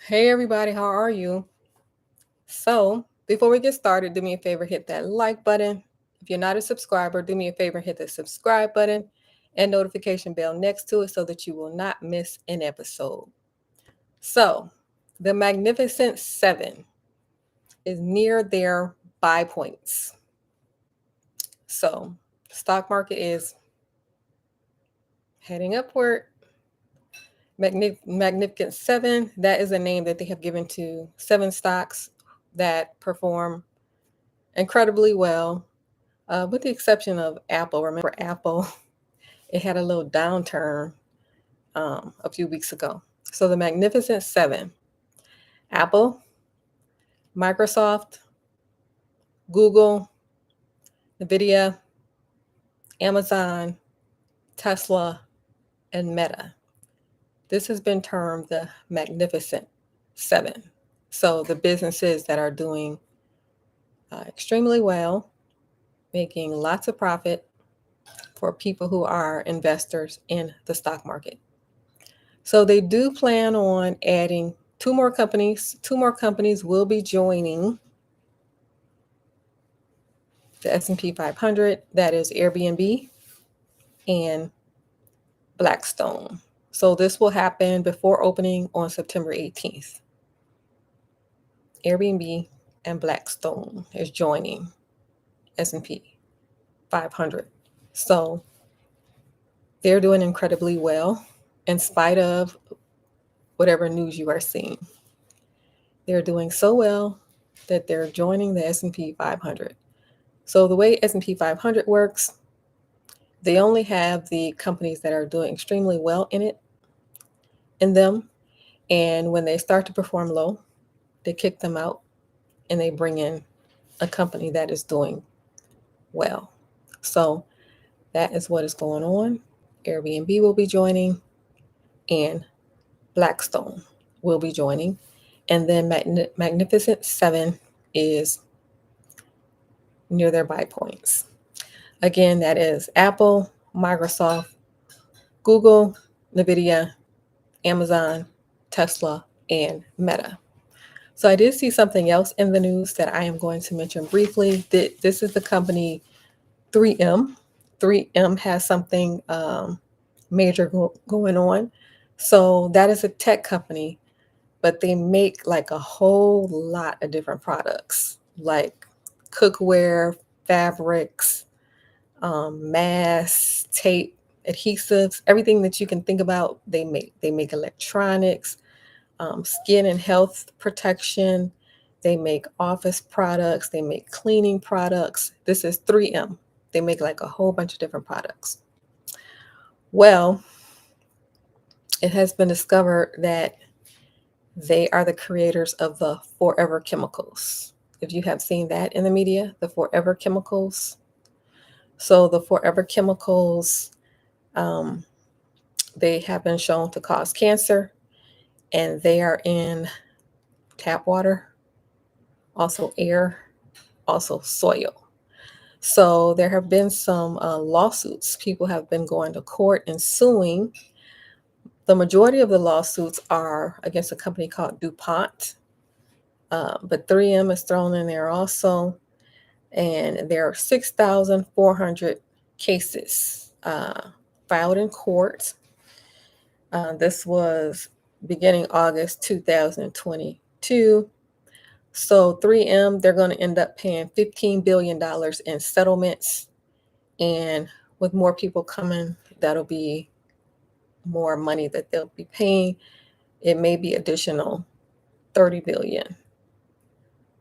Hey everybody, how are you? So, before we get started, do me a favor, hit that like button. If you're not a subscriber, do me a favor, hit the subscribe button and notification bell next to it so that you will not miss an episode. So, the Magnificent Seven is near their buy points. So, stock market is heading upward. Magnificent Seven, that is a name that they have given to seven stocks that perform incredibly well, with the exception of Apple. Remember, Apple, it had a little downturn a few weeks ago. So the Magnificent Seven: Apple, Microsoft, Google, Nvidia, Amazon, Tesla, and Meta. This has been termed the Magnificent Seven. So the businesses that are doing extremely well, making lots of profit for people who are investors in the stock market. So they do plan on adding two more companies. Two more companies will be joining the S&P 500. That is Airbnb and Blackstone. So this will happen before opening on September 18th. Airbnb and Blackstone is joining S&P 500. So they're doing incredibly well in spite of whatever news you are seeing. They're doing so well that they're joining the S&P 500. So the way S&P 500 works, they only have the companies that are doing extremely well in them. And when they start to perform low, they kick them out and they bring in a company that is doing well. So that is what is going on. Airbnb will be joining and Blackstone will be joining. And then Magnificent Seven is near their buy points. Again, that is Apple, Microsoft, Google, Nvidia, Amazon, Tesla, and Meta. So I did see something else in the news that I am going to mention briefly. This is the company 3M. 3M has something major going on. So that is a tech company, but they make like a whole lot of different products, like cookware, fabrics, masks, tape, adhesives, everything that you can think about. They make. They make electronics, skin and health protection. They make office products. They make cleaning products. This is 3M. They make like a whole bunch of different products. Well, it has been discovered that they are the creators of the forever chemicals. If you have seen that in the media, the forever chemicals. So the forever chemicals, um, they have been shown to cause cancer, and they are in tap water, also air, also soil. So there have been some lawsuits. People have been going to court and suing. The majority of the lawsuits are against a company called DuPont, but 3M is thrown in there also. And there are 6,400 cases filed in court. This was beginning August 2022. So 3M, they're going to end up paying $15 billion in settlements. And with more people coming, that'll be more money that they'll be paying. It may be additional 30 billion.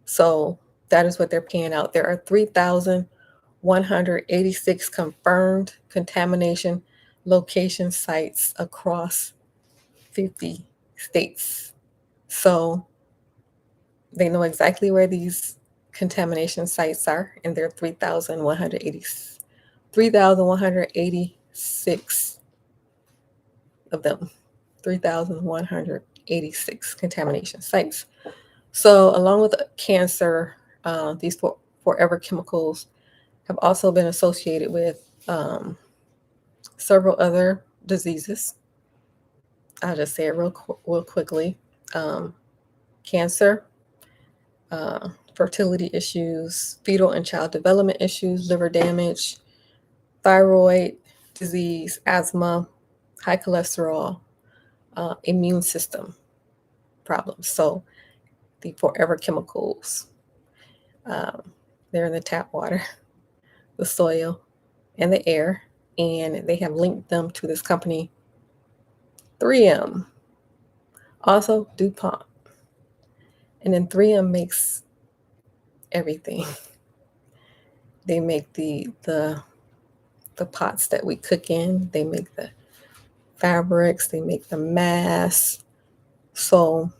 So that is what they're paying out. There are 3,186 confirmed contamination location sites across 50 states. So they know exactly where these contamination sites are, and there are 3,186 of them. 3,186 contamination sites. So, along with cancer, these forever chemicals have also been associated with several other diseases. I'll just say it real quickly. cancer, fertility issues, fetal and child development issues, liver damage, thyroid disease, asthma, high cholesterol, immune system problems. So the forever chemicals, they're in the tap water, the soil, and the air. And they have linked them to this company, 3M, also DuPont. And then 3M makes everything. They make the pots that we cook in. They make the fabrics. They make the masks. So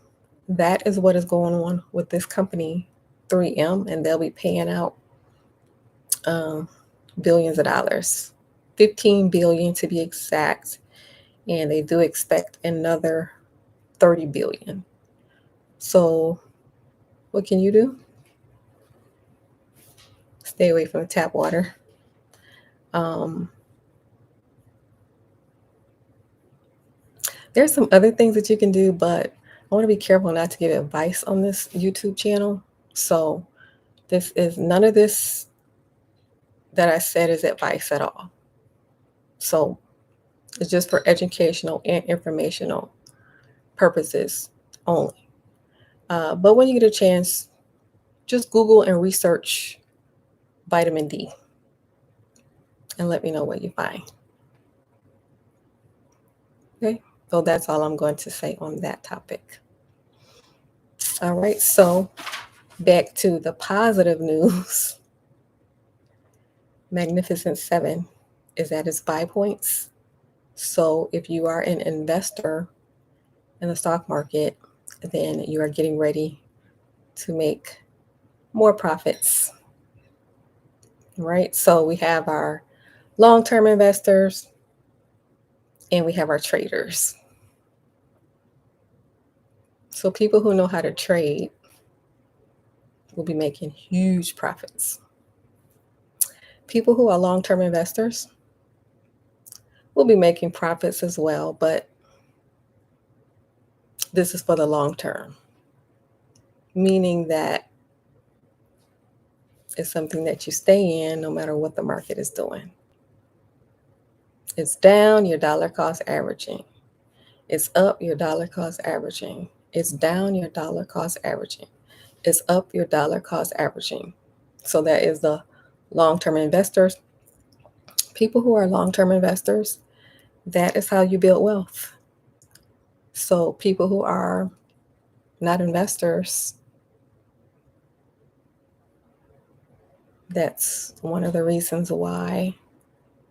that is what is going on with this company, 3M, and they'll be paying out billions of dollars, 15 billion to be exact, and they do expect another 30 billion. So what can you do? Stay away from the tap water. There's some other things that you can do, but I want to be careful not to give advice on this YouTube channel. So this is none of this that I said is advice at all. So it's just for educational and informational purposes only. But when you get a chance, just Google and research vitamin D and let me know what you find. Okay, so that's all I'm going to say on that topic. All right, so back to the positive news. Magnificent Seven is at its buy points. So if you are an investor in the stock market, then you are getting ready to make more profits. Right? So we have our long-term investors and we have our traders. So people who know how to trade will be making huge profits. People who are long-term investors will be making profits as well, but this is for the long term, meaning that it's something that you stay in no matter what the market is doing. It's down, your dollar cost averaging. It's up, your dollar cost averaging. It's down, your dollar cost averaging. It's up, your dollar cost averaging. So that is the long-term investors. People who are long-term investors, that is how you build wealth. So people who are not investors, that's one of the reasons why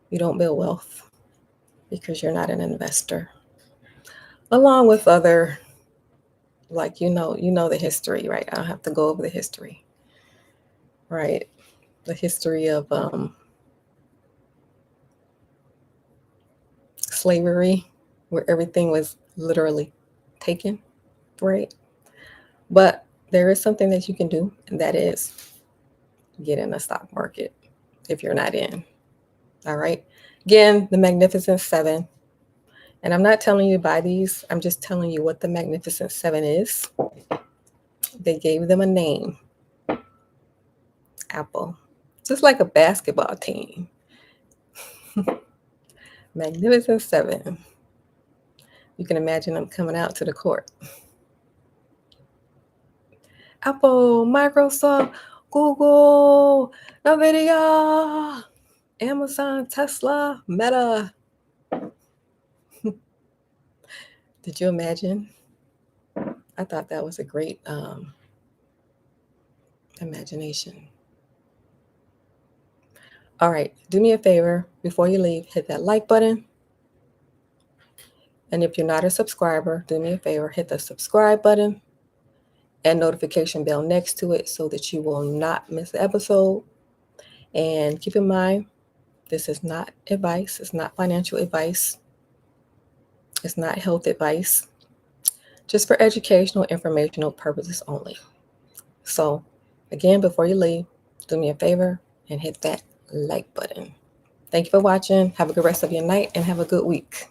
you don't build wealth, because you're not an investor. Along with other, like, you know the history, right? I don't have to go over the history, right? The history of slavery, where everything was literally taken, right? But there is something that you can do, and that is get in the stock market if you're not in. All right. Again, the Magnificent Seven. And I'm not telling you to buy these. I'm just telling you what the Magnificent Seven is. They gave them a name. Apple. Just like a basketball team. Magnificent Seven. You can imagine them coming out to the court. Apple, Microsoft, Google, NVIDIA, Amazon, Tesla, Meta. Did you imagine? I thought that was a great imagination. All right, do me a favor before you leave, hit that like button. And if you're not a subscriber, do me a favor, hit the subscribe button and notification bell next to it so that you will not miss the episode. And keep in mind, this is not advice. It's not financial advice. It's not health advice. Just for educational, informational purposes only. So again, before you leave, do me a favor and hit that like button. Thank you for watching. Have a good rest of your night and have a good week.